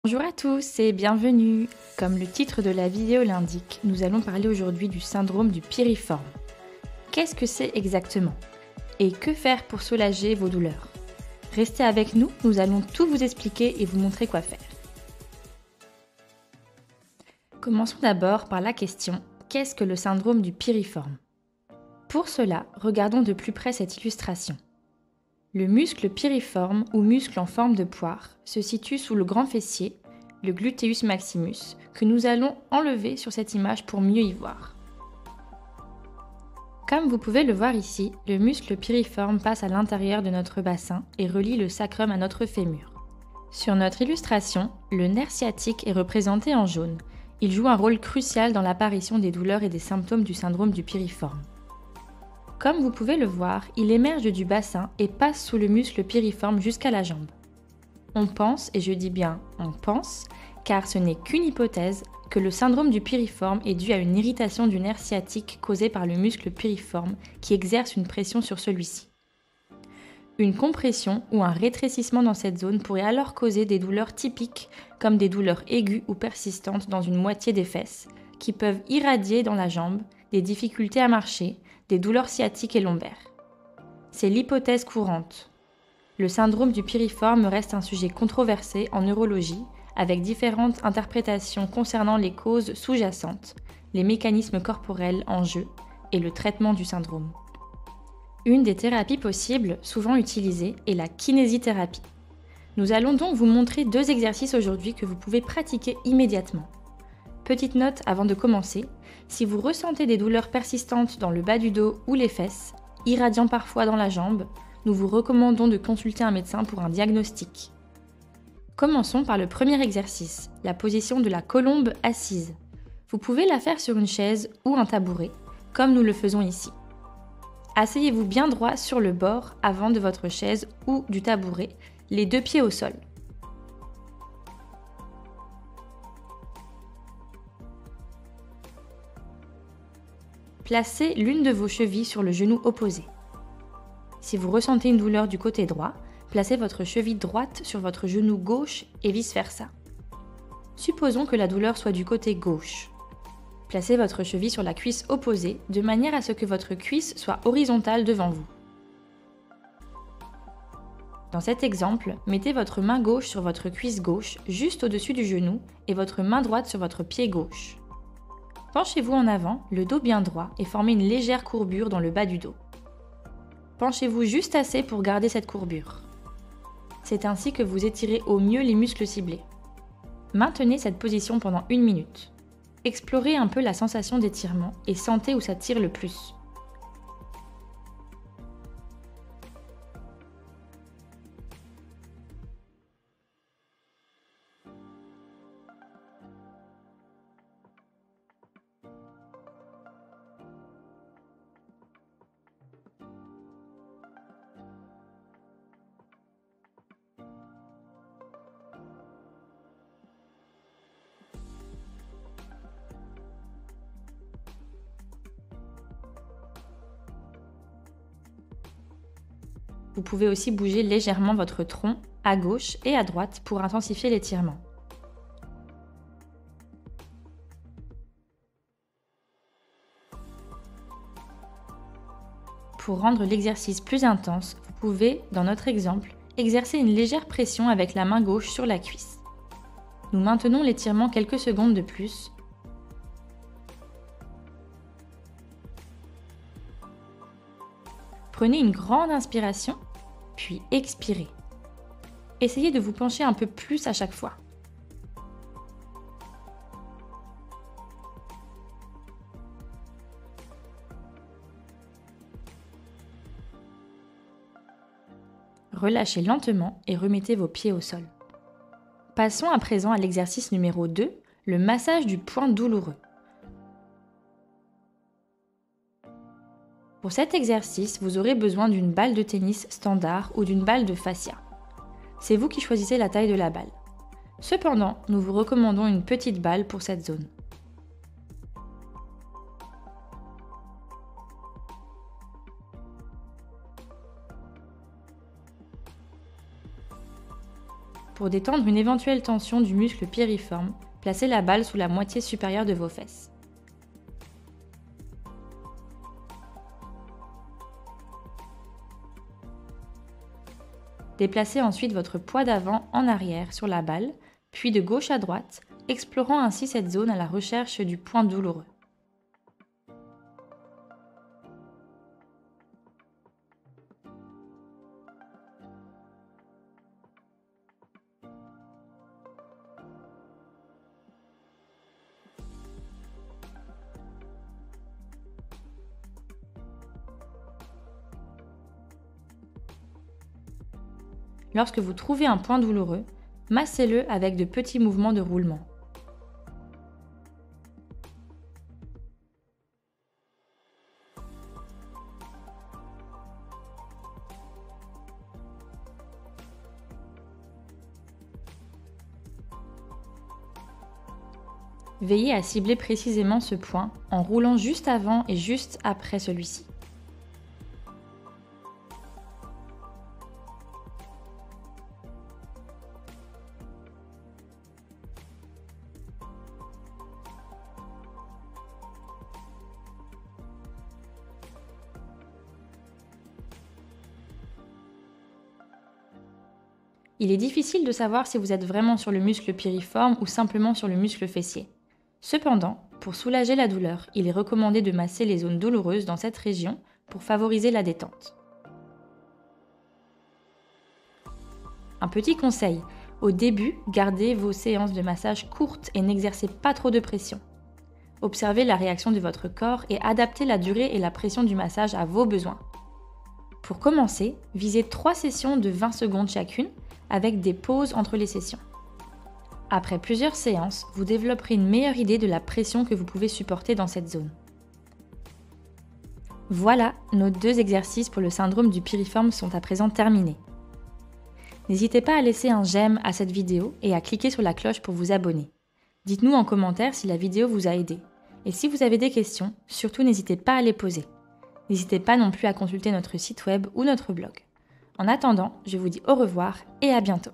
Bonjour à tous et bienvenue. Comme le titre de la vidéo l'indique, nous allons parler aujourd'hui du syndrome du piriforme. Qu'est-ce que c'est exactement? Et que faire pour soulager vos douleurs? Restez avec nous, nous allons tout vous expliquer et vous montrer quoi faire. Commençons d'abord par la question, qu'est-ce que le syndrome du piriforme? Pour cela, regardons de plus près cette illustration. Le muscle piriforme ou muscle en forme de poire se situe sous le grand fessier, le gluteus maximus, que nous allons enlever sur cette image pour mieux y voir. Comme vous pouvez le voir ici, le muscle piriforme passe à l'intérieur de notre bassin et relie le sacrum à notre fémur. Sur notre illustration, le nerf sciatique est représenté en jaune. Il joue un rôle crucial dans l'apparition des douleurs et des symptômes du syndrome du piriforme. Comme vous pouvez le voir, il émerge du bassin et passe sous le muscle piriforme jusqu'à la jambe. On pense, et je dis bien on pense, car ce n'est qu'une hypothèse, que le syndrome du piriforme est dû à une irritation du nerf sciatique causée par le muscle piriforme qui exerce une pression sur celui-ci. Une compression ou un rétrécissement dans cette zone pourrait alors causer des douleurs typiques comme des douleurs aiguës ou persistantes dans une moitié des fesses, qui peuvent irradier dans la jambe, des difficultés à marcher, des douleurs sciatiques et lombaires. C'est l'hypothèse courante. Le syndrome du piriforme reste un sujet controversé en neurologie, avec différentes interprétations concernant les causes sous-jacentes, les mécanismes corporels en jeu et le traitement du syndrome. Une des thérapies possibles, souvent utilisée, est la kinésithérapie. Nous allons donc vous montrer 2 exercices aujourd'hui que vous pouvez pratiquer immédiatement. Petite note avant de commencer, si vous ressentez des douleurs persistantes dans le bas du dos ou les fesses, irradiant parfois dans la jambe, nous vous recommandons de consulter un médecin pour un diagnostic. Commençons par le premier exercice, la position de la colombe assise. Vous pouvez la faire sur une chaise ou un tabouret, comme nous le faisons ici. Asseyez-vous bien droit sur le bord avant de votre chaise ou du tabouret, les 2 pieds au sol. Placez l'une de vos chevilles sur le genou opposé. Si vous ressentez une douleur du côté droit, placez votre cheville droite sur votre genou gauche et vice-versa. Supposons que la douleur soit du côté gauche. Placez votre cheville sur la cuisse opposée de manière à ce que votre cuisse soit horizontale devant vous. Dans cet exemple, mettez votre main gauche sur votre cuisse gauche juste au-dessus du genou et votre main droite sur votre pied gauche. Penchez-vous en avant, le dos bien droit et formez une légère courbure dans le bas du dos. Penchez-vous juste assez pour garder cette courbure. C'est ainsi que vous étirez au mieux les muscles ciblés. Maintenez cette position pendant 1 minute. Explorez un peu la sensation d'étirement et sentez où ça tire le plus. Vous pouvez aussi bouger légèrement votre tronc à gauche et à droite pour intensifier l'étirement. Pour rendre l'exercice plus intense, vous pouvez, dans notre exemple, exercer une légère pression avec la main gauche sur la cuisse. Nous maintenons l'étirement quelques secondes de plus. Prenez une grande inspiration, puis expirez. Essayez de vous pencher un peu plus à chaque fois. Relâchez lentement et remettez vos pieds au sol. Passons à présent à l'exercice numéro 2, le massage du point douloureux. Pour cet exercice, vous aurez besoin d'une balle de tennis standard ou d'une balle de fascia. C'est vous qui choisissez la taille de la balle. Cependant, nous vous recommandons une petite balle pour cette zone. Pour détendre une éventuelle tension du muscle piriforme, placez la balle sous la moitié supérieure de vos fesses. Déplacez ensuite votre poids d'avant en arrière sur la balle, puis de gauche à droite, explorant ainsi cette zone à la recherche du point douloureux. Lorsque vous trouvez un point douloureux, massez-le avec de petits mouvements de roulement. Veillez à cibler précisément ce point en roulant juste avant et juste après celui-ci. Il est difficile de savoir si vous êtes vraiment sur le muscle piriforme ou simplement sur le muscle fessier. Cependant, pour soulager la douleur, il est recommandé de masser les zones douloureuses dans cette région pour favoriser la détente. Un petit conseil, au début, gardez vos séances de massage courtes et n'exercez pas trop de pression. Observez la réaction de votre corps et adaptez la durée et la pression du massage à vos besoins. Pour commencer, visez 3 sessions de 20 secondes chacune, avec des pauses entre les sessions. Après plusieurs séances, vous développerez une meilleure idée de la pression que vous pouvez supporter dans cette zone. Voilà, nos 2 exercices pour le syndrome du piriforme sont à présent terminés. N'hésitez pas à laisser un j'aime à cette vidéo et à cliquer sur la cloche pour vous abonner. Dites-nous en commentaire si la vidéo vous a aidé. Et si vous avez des questions, surtout n'hésitez pas à les poser. N'hésitez pas non plus à consulter notre site web ou notre blog. En attendant, je vous dis au revoir et à bientôt.